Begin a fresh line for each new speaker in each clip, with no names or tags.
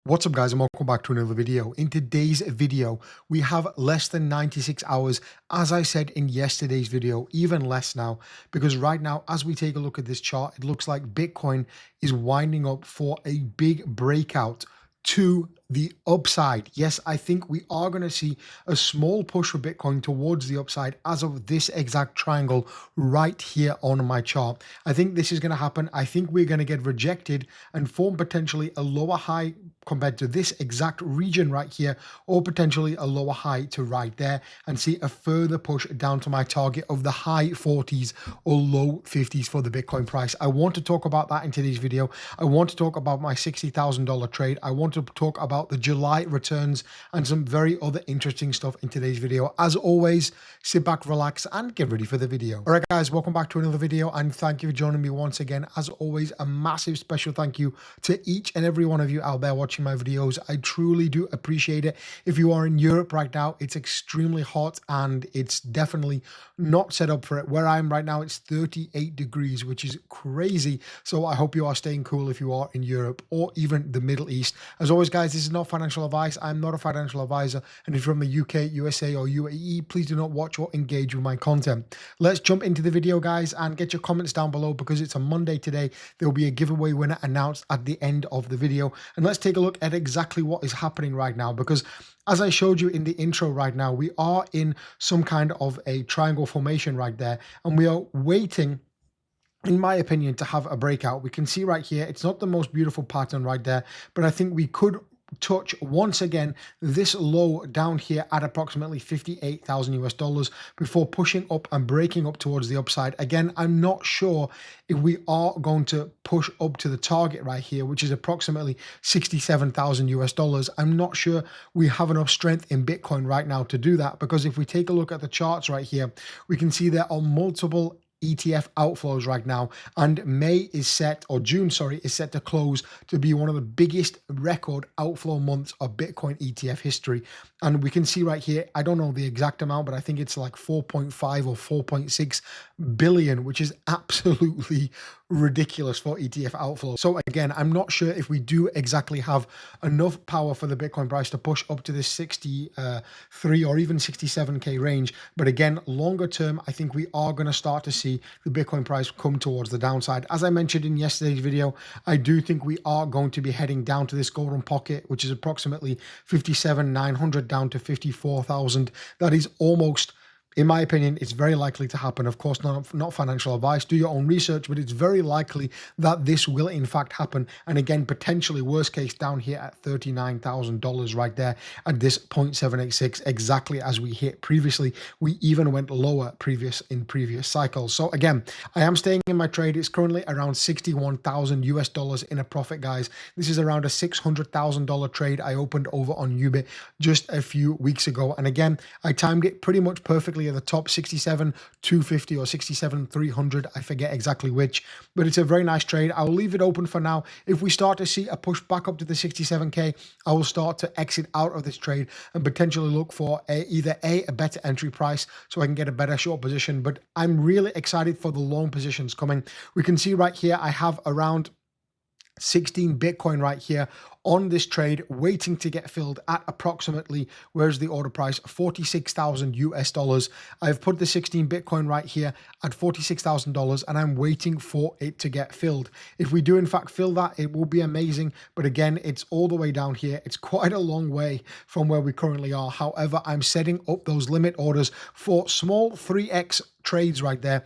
What's up guys, and welcome back to another video. In today's video, we have less than 96 hours, as I said in yesterday's video, even less now, because right now, as we take a look at this chart, it looks like Bitcoin is winding up for a big breakout to the upside. Yes, I think we are going to see a small push for Bitcoin towards the upside as of this exact triangle right here on my chart. I think this is going to happen. I think we're going to get rejected and form potentially a lower high compared to this exact region right here, or potentially a lower high to right there, and see a further push down to my target of the high 40s or low 50s for the Bitcoin price. I want to talk about that in today's video. I want to talk about my $60,000 trade. I want to talk about the July returns and some very other interesting stuff in today's video. As always, sit back, relax, and get ready for the video. All right, guys, welcome back to another video, and thank you for joining me once again. As always, a massive special thank you to each and every one of you out there watching my videos. I truly do appreciate it. If you are in Europe right now, it's extremely hot and it's definitely not set up for it. Where I am right now, it's 38 degrees, which is crazy. So I hope you are staying cool if you are in Europe or even the Middle East. As always, guys, this is not financial advice. I'm not a financial advisor. And if you're from the UK, USA, or UAE, please do not watch or engage with my content. Let's jump into the video, guys, and get your comments down below because it's a Monday today. There will be a giveaway winner announced at the end of the video. And let's take a look at exactly what is happening right now, because as I showed you in the intro right now, we are in some kind of a triangle formation right there, and we are waiting, in my opinion, to have a breakout. We can see right here, it's not the most beautiful pattern right there, but I think we could touch once again this low down here at approximately 58,000 US dollars before pushing up and breaking up towards the upside. Again, I'm not sure if we are going to push up to the target right here, which is approximately 67,000 US dollars. I'm not sure we have enough strength in Bitcoin right now to do that, because if we take a look at the charts right here, we can see there are multiple ETF outflows right now, and June, is set to close to be one of the biggest record outflow months of Bitcoin ETF history. And we can see right here, I don't know the exact amount, but I think it's like 4.5 or 4.6 billion, which is absolutely ridiculous for ETF outflow. So again, I'm not sure if we do exactly have enough power for the Bitcoin price to push up to this 63 or even 67K range. But again, longer term, I think we are going to start to see the Bitcoin price come towards the downside. As I mentioned in yesterday's video, I do think we are going to be heading down to this golden pocket, which is approximately 57,900 down to 54,000. That is almost, in my opinion, it's very likely to happen. Of course, not financial advice. Do your own research, but it's very likely that this will in fact happen. And again, potentially worst case down here at $39,000 right there at this 0.786, exactly as we hit previously. We even went lower in previous cycles. So again, I am staying in my trade. It's currently around 61,000 US dollars in a profit, guys. This is around a $600,000 trade I opened over on Ubit just a few weeks ago. And again, I timed it pretty much perfectly at the top, 67,250 or 67,300. I forget exactly which, but it's a very nice trade. I'll leave it open for now. If we start to see a push back up to the 67K, I will start to exit out of this trade and potentially look for either a better entry price so I can get a better short position. But I'm really excited for the long positions coming. We can see right here, I have around 16 Bitcoin right here on this trade waiting to get filled at approximately, where's the order price, 46,000 US dollars. I've put the 16 Bitcoin right here at $46,000 and I'm waiting for it to get filled. If we do in fact fill that, it will be amazing. But again, it's all the way down here. It's quite a long way from where we currently are. However, I'm setting up those limit orders for small 3x trades right there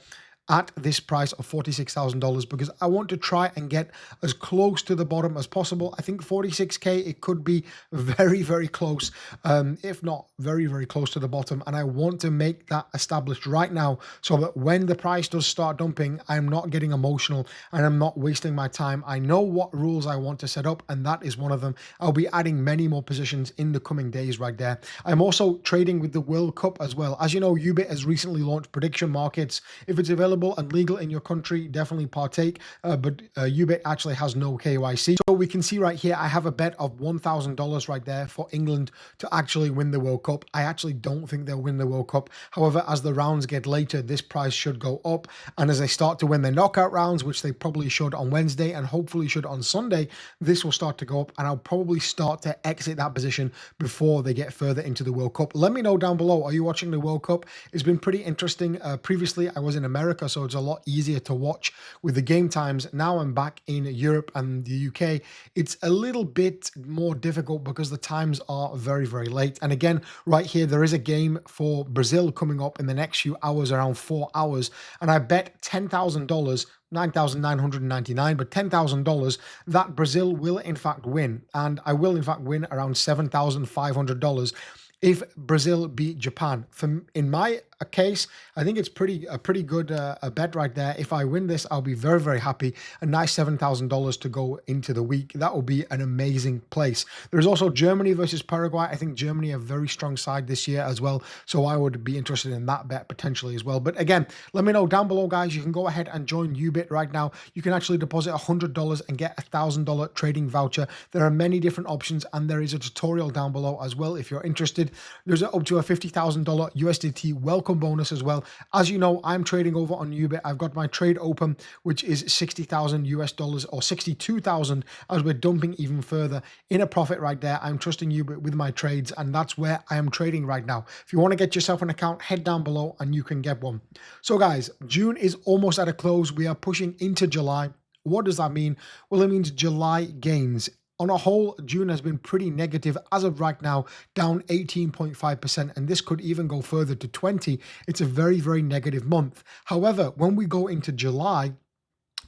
at this price of $46,000 because I want to try and get as close to the bottom as possible. I think 46K, it could be very, very close, if not very, very close to the bottom. And I want to make that established right now so that when the price does start dumping, I'm not getting emotional and I'm not wasting my time. I know what rules I want to set up, and that is one of them. I'll be adding many more positions in the coming days right there. I'm also trading with the World Cup as well. As you know, Ubit has recently launched prediction markets. If it's available available and legal in your country, definitely partake. But Ubit actually has no KYC. So we can see right here, I have a bet of $1,000 right there for England to actually win the World Cup. I actually don't think they'll win the World Cup. However, as the rounds get later, this price should go up. And as they start to win their knockout rounds, which they probably should on Wednesday and hopefully should on Sunday, this will start to go up. And I'll probably start to exit that position before they get further into the World Cup. Let me know down below, are you watching the World Cup? It's been pretty interesting. Previously, I was in America, so it's a lot easier to watch with the game times. Now I'm back in Europe and the UK. It's a little bit more difficult because the times are very, very late. And again, right here, there is a game for Brazil coming up in the next few hours, around 4 hours. And I bet $10,000, 9,999, but $10,000 that Brazil will in fact win. And I will in fact win around $7,500 if Brazil beat Japan. In my case, I think it's a pretty good a bet right there. If I win this, I'll be very, very happy. A nice $7,000 to go into the week. That will be an amazing place. There's also Germany versus Paraguay. I think Germany a very strong side this year as well. So I would be interested in that bet potentially as well. But again, let me know down below, guys. You can go ahead and join Ubit right now. You can actually deposit $100 and get a $1,000 trading voucher. There are many different options, and there is a tutorial down below as well if you're interested. There's up to a $50,000 USDT welcome bonus as well. As you know, I'm trading over on Ubit. I've got my trade open, which is 60,000 US dollars or 62,000 as we're dumping even further in a profit right there. I'm trusting Ubit with my trades, and that's where I am trading right now. If you want to get yourself an account, head down below and you can get one. So guys, June is almost at a close. We are pushing into July. What does that mean? Well, it means July gains. On a whole, June has been pretty negative as of right now, down 18.5%, and this could even go further to 20. It's a very, very negative month. However, when we go into July,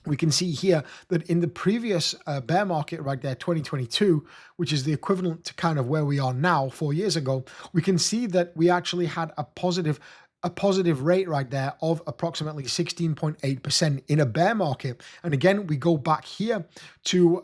we can see here that in the previous bear market right there, 2022, which is the equivalent to kind of where we are now 4 years ago, we can see that we actually had a positive rate right there of approximately 16.8% in a bear market. And again, we go back here to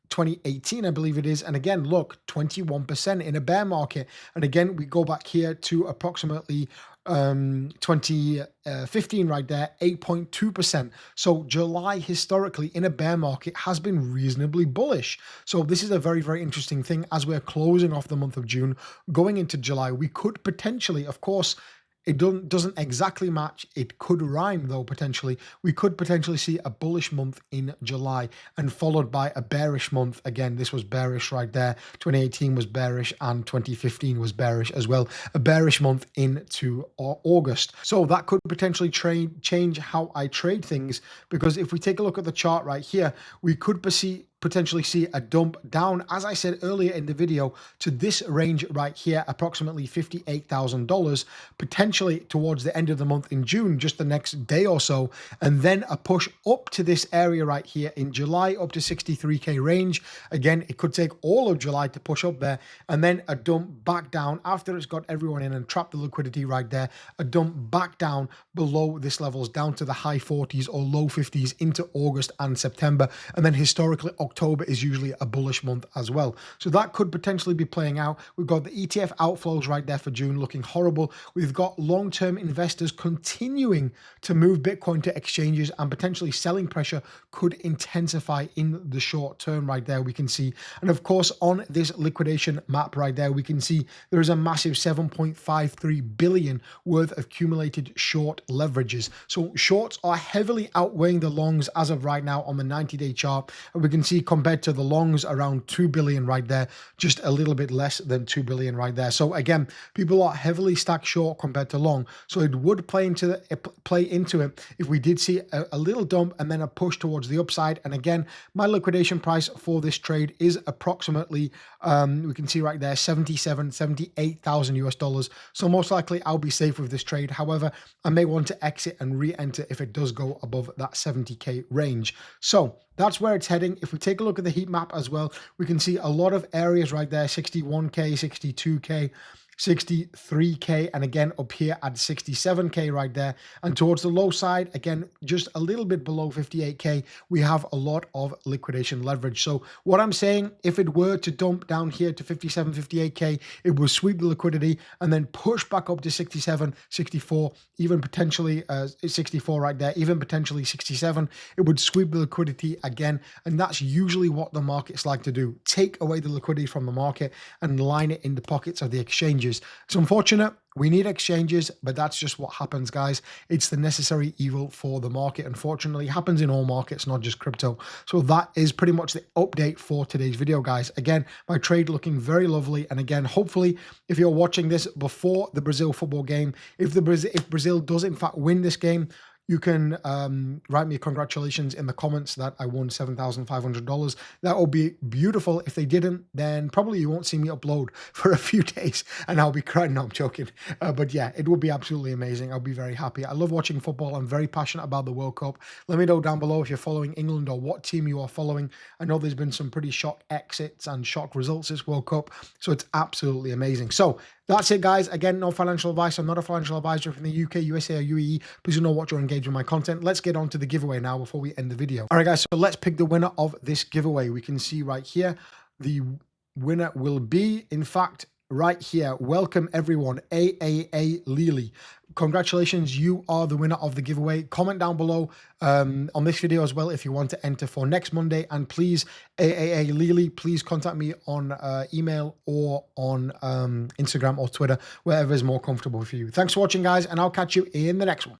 2018, I believe it is. And again, look, 21% in a bear market. And again, we go back here to approximately 2015 right there, 8.2%. So July historically in a bear market has been reasonably bullish. So this is a very, very interesting thing as we're closing off the month of June, going into July. We could potentially, of course, it doesn't exactly match. It could rhyme though, potentially. We could potentially see a bullish month in July and followed by a bearish month. Again, this was bearish right there. 2018 was bearish and 2015 was bearish as well. A bearish month into August. So that could potentially change how I trade things, because if we take a look at the chart right here, we could potentially see a dump down, as I said earlier in the video, to this range right here, approximately $58,000, potentially towards the end of the month in June, just the next day or so, and then a push up to this area right here in July, up to 63K range. Again, it could take all of July to push up there, and then a dump back down after it's got everyone in and trapped the liquidity right there, a dump back down below this levels, down to the high 40s or low 50s into August and September, and then historically October is usually a bullish month as well. So that could potentially be playing out. We've got the ETF outflows right there for June looking horrible. We've got long-term investors continuing to move Bitcoin to exchanges, and potentially selling pressure could intensify in the short term right there, we can see. And of course, on this liquidation map right there, we can see there is a massive 7.53 billion worth of accumulated short leverages. So shorts are heavily outweighing the longs as of right now on the 90-day chart. And we can see compared to the longs around 2 billion right there, just a little bit less than 2 billion right there. So again, people are heavily stacked short compared to long. So it would play into it if we did see a little dump and then a push towards the upside. And again, my liquidation price for this trade is approximately, we can see right there, 78,000 US dollars. So most likely I'll be safe with this trade. However, I may want to exit and re-enter if it does go above that 70K range. So that's where it's heading. If we take a look at the heat map as well, we can see a lot of areas right there, 61K, 62K. 63K, and again up here at 67K right there. And towards the low side, again, just a little bit below 58K, we have a lot of liquidation leverage. So what I'm saying, if it were to dump down here to 57, 58K, it will sweep the liquidity and then push back up to 67, 64, even potentially 64 right there, even potentially 67. It would sweep the liquidity again. And that's usually what the markets like to do. Take away the liquidity from the market and line it in the pockets of the exchanges. It's unfortunate. We need exchanges, but that's just what happens, guys. It's the necessary evil for the market. Unfortunately, it happens in all markets, not just crypto. So that is pretty much the update for today's video, guys. Again, my trade looking very lovely. And again, hopefully, if you're watching this before the Brazil football game, if Brazil does in fact win this game, you can write me congratulations in the comments that I won $7,500. That will be beautiful. If they didn't, then probably you won't see me upload for a few days and I'll be crying. No, I'm joking. But yeah, it would be absolutely amazing. I'll be very happy. I love watching football. I'm very passionate about the World Cup. Let me know down below if you're following England or what team you are following. I know there's been some pretty shock exits and shock results this World Cup. So it's absolutely amazing. So that's it, guys. Again, no financial advice. I'm not a financial advisor from the UK, USA, or UAE. Please do not watch or engage with my content. Let's get on to the giveaway now before we end the video. All right, guys, so let's pick the winner of this giveaway. We can see right here, the winner will be, in fact, right here. Welcome, everyone. AAA Lily. Congratulations, you are the winner of the giveaway. Comment down below on this video as well if you want to enter for next Monday. And please, AAA Lily, please contact me on email or on Instagram or Twitter, wherever is more comfortable for you. Thanks for watching, guys, and I'll catch you in the next one.